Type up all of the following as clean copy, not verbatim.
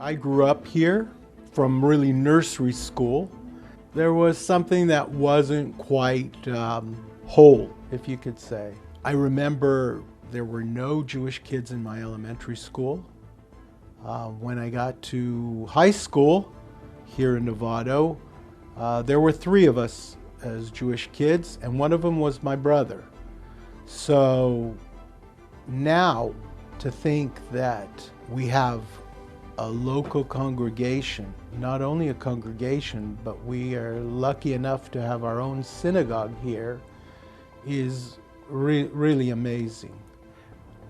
I grew up here from really nursery school. There was something that wasn't quite whole, if you could say. I remember there were no Jewish kids in my elementary school. When I got to high school here in Novato, there were 3 of us as Jewish kids, and one of them was my brother. So now to think that we have a local congregation, not only a congregation, but we are lucky enough to have our own synagogue here, is really amazing.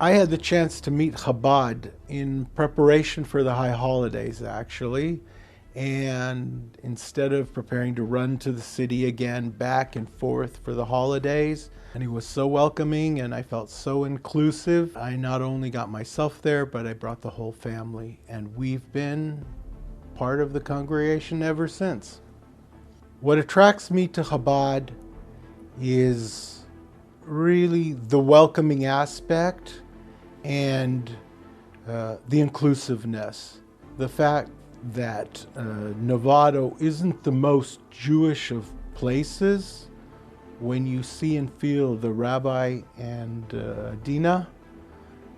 I had the chance to meet Chabad in preparation for the high holidays, actually. And instead of preparing to run to the city again, back and forth for the holidays, and he was so welcoming and I felt so inclusive. I not only got myself there, but I brought the whole family. And we've been part of the congregation ever since. What attracts me to Chabad is really the welcoming aspect and the inclusiveness. The fact that Novato isn't the most Jewish of places. When you see and feel the rabbi and Dina,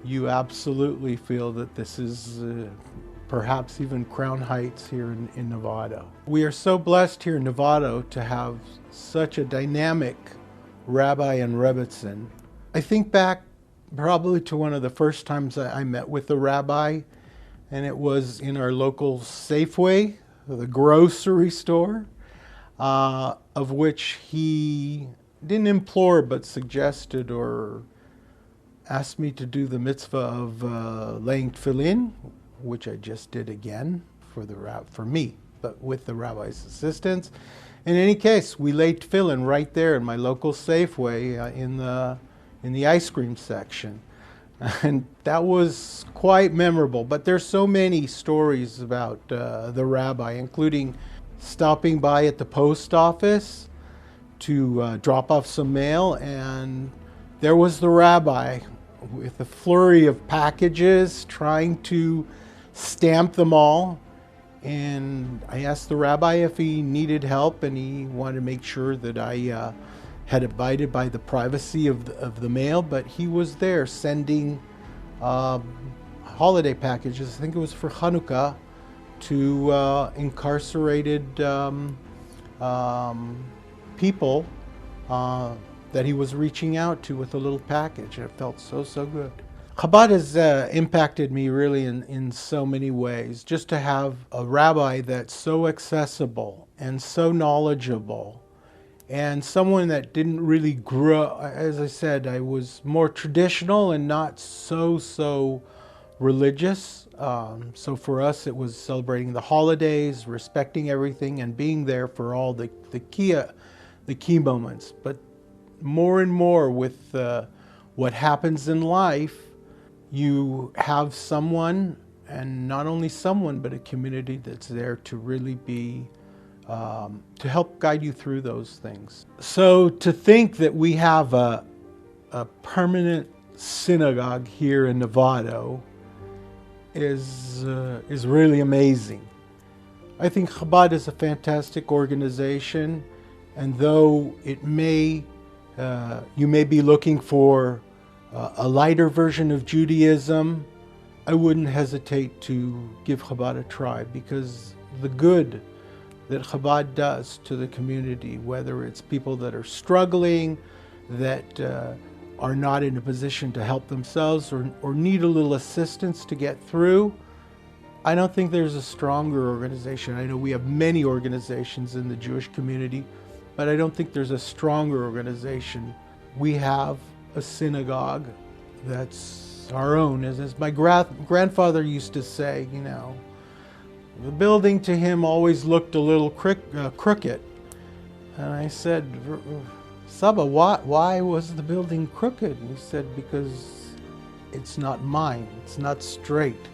you absolutely feel that this is perhaps even Crown Heights here in Novato. We are so blessed here in Novato to have such a dynamic rabbi and rebbitzin. I think back probably to one of the first times I met with the rabbi, and it was in our local Safeway, the grocery store, of which he didn't implore but suggested or asked me to do the mitzvah of laying tefillin, which I just did again for me, but with the rabbi's assistance. In any case, we laid tefillin right there in my local Safeway in the ice cream section. And that was quite memorable. But there's so many stories about the rabbi, including stopping by at the post office to drop off some mail, and there was the rabbi with a flurry of packages trying to stamp them all. And I asked the rabbi if he needed help, and he wanted to make sure that I had abided by the privacy of the mail, but he was there sending holiday packages. I think it was for Hanukkah to incarcerated people that he was reaching out to with a little package. It felt so good. Chabad has impacted me really in so many ways. Just to have a rabbi that's so accessible and so knowledgeable, and someone that didn't really grow, as I said, I was more traditional and not so religious. So for us, it was celebrating the holidays, respecting everything, and being there for all the key moments. But more and more with what happens in life, you have someone, and not only someone, but a community that's there to really be to help guide you through those things. So to think that we have a permanent synagogue here in Novato is really amazing. I think Chabad is a fantastic organization, and though it may you may be looking for a lighter version of Judaism, I wouldn't hesitate to give Chabad a try, because the good that Chabad does to the community, whether it's people that are struggling, that are not in a position to help themselves or need a little assistance to get through, I don't think there's a stronger organization. I know we have many organizations in the Jewish community, but I don't think there's a stronger organization. We have a synagogue that's our own. As my grandfather used to say, you know, the building to him always looked a little crooked. And I said, Saba, why was the building crooked? And he said, because it's not mine, it's not straight.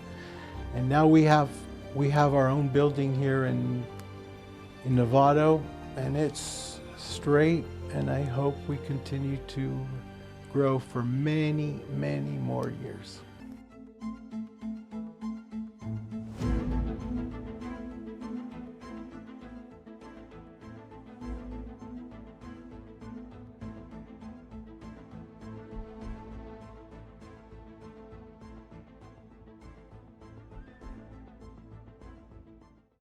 And now we have our own building here in Novato, and it's straight, and I hope we continue to grow for many more years.